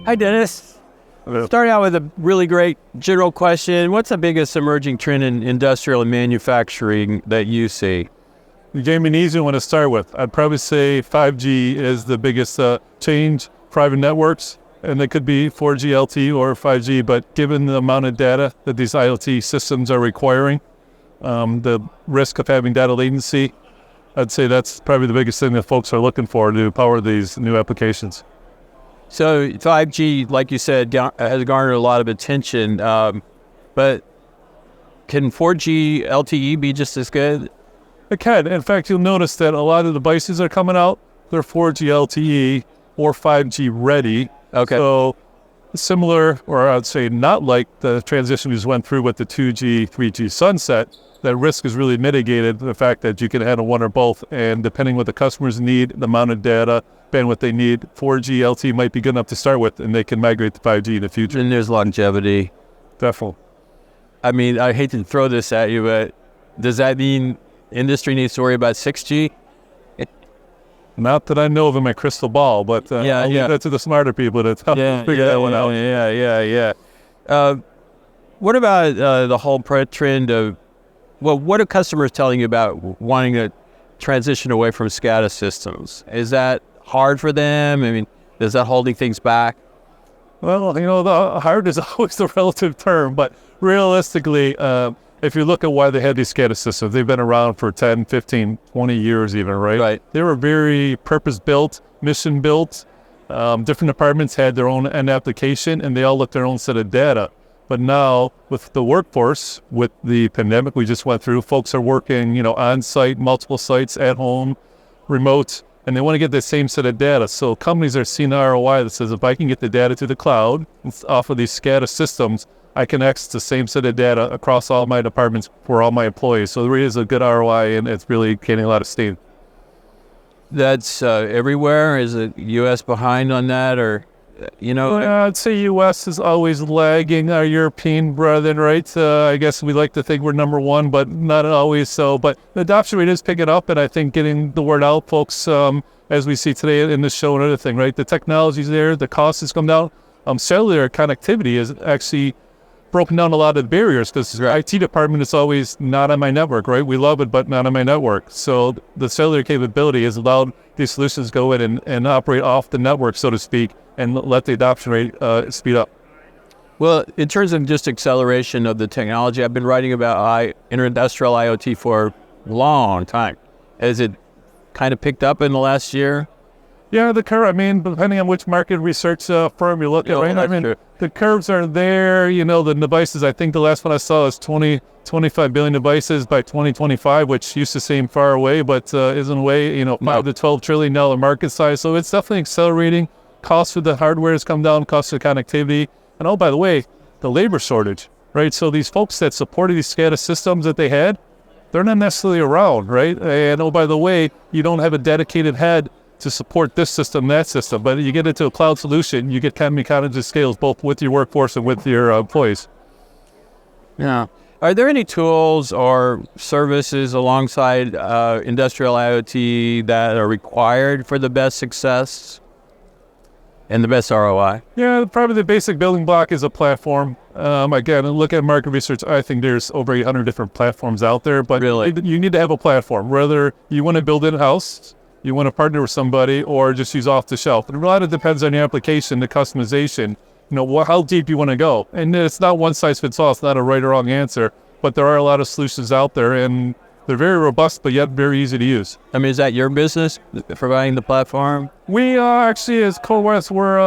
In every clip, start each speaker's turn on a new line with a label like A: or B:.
A: Hi, Dennis.
B: Hello.
A: Start out with a really great general question. What's the biggest emerging trend in industrial and manufacturing that you see?
B: You gave me an easy one to start with. I'd probably say 5G is the biggest change. Private networks, and they could be 4G LTE or 5G, but given the amount of data that these IoT systems are requiring, the risk of having data latency, I'd say that's probably the biggest thing that folks are looking for to power these new applications.
A: So 5G, like you said, has garnered a lot of attention, but can 4G LTE be just as good?
B: It can. In fact, you'll notice that a lot of devices are coming out, they're 4G LTE or 5G ready.
A: Okay.
B: So similar, or I'd say not like the transition we just went through with the 2G, 3G sunset, that risk is really mitigated, the fact that you can handle one or both, and depending what the customers need, the amount of data, bandwidth they need, 4G LTE might be good enough to start with, and they can migrate to 5G in the future.
A: And there's longevity.
B: Definitely.
A: I mean, I hate to throw this at you, but does that mean industry needs to worry about 6G?
B: Not that I know of in my crystal ball, but I'll leave that to the smarter people to figure that one out.
A: What about the whole trend of, well, what are customers telling you about wanting to transition away from SCADA systems? Is that hard for them? I mean, is that holding things back?
B: Well, the hard is always the relative term, but realistically, if you look at why they had these SCADA systems, they've been around for 10, 15, 20 years even, right?
A: Right.
B: They were very purpose-built, mission-built. Different departments had their own end application, and they all looked their own set of data. But now, with the workforce, with the pandemic we just went through, folks are working, on-site, multiple sites, at home, remote, and they want to get the same set of data. So companies are seeing ROI that says, if I can get the data to the cloud off of these SCADA systems, I can access the same set of data across all my departments for all my employees. So there really is a good ROI, and it's really gaining a lot of steam.
A: That's everywhere? Is it U.S. behind on that, or,
B: I'd say U.S. is always lagging our European brethren, right? I guess we like to think we're number one, but not always so. But the adoption rate is picking up, and I think getting the word out, folks, as we see today in this show and other thing, right? The technology's there, the cost has come down. Cellular connectivity is actually broken down a lot of barriers, because the IT department is always not on my network, right? We love it, but not on my network. So the cellular capability has allowed these solutions to go in and operate off the network, so to speak, and let the adoption rate speed up.
A: Well, in terms of just acceleration of the technology, I've been writing about industrial IoT for a long time. Has it kind of picked up in the last year?
B: Yeah, the curve, depending on which market research firm you look at, right? The curves are there, the devices, I think the last one I saw is 25 billion devices by 2025, which used to seem far away, but isn't away, $5 to $12 trillion market size. So it's definitely accelerating. Cost of the hardware has come down, cost of connectivity. And oh, by the way, the labor shortage, right? So these folks that supported these SCADA systems that they had, they're not necessarily around, right? And oh, by the way, you don't have a dedicated head to support this system, that system. But you get into a cloud solution, you get economies of scale both with your workforce and with your employees.
A: Yeah. Are there any tools or services alongside industrial IoT that are required for the best success and the best ROI?
B: Yeah, probably the basic building block is a platform. Again, look at market research. I think there's over 800 different platforms out there, but
A: Really?
B: You need to have a platform. Whether you want to build in-house, you want to partner with somebody, or just use off the shelf. And a lot of it depends on the application, the customization, how deep you want to go. And it's not one size fits all. It's not a right or wrong answer, but there are a lot of solutions out there, and they're very robust, but yet very easy to use.
A: Is that your business, providing the platform?
B: We actually, as Converge, we're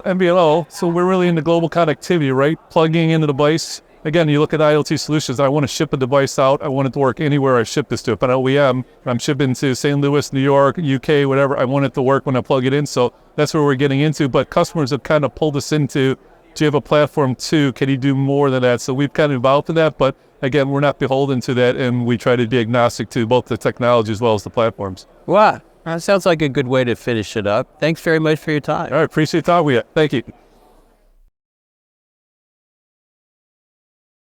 B: MVNO, so we're really into global connectivity, right? Plugging in the device. Again, you look at IoT solutions, I want to ship a device out. I want it to work anywhere I ship this to. If I'm OEM, I'm shipping to St. Louis, New York, UK, whatever. I want it to work when I plug it in. So that's where we're getting into. But customers have kind of pulled us into, do you have a platform too? Can you do more than that? So we've kind of evolved to that. But again, we're not beholden to that. And we try to be agnostic to both the technology as well as the platforms.
A: Wow. That sounds like a good way to finish it up. Thanks very much for your time.
B: All right. Appreciate talking with you. Thank you.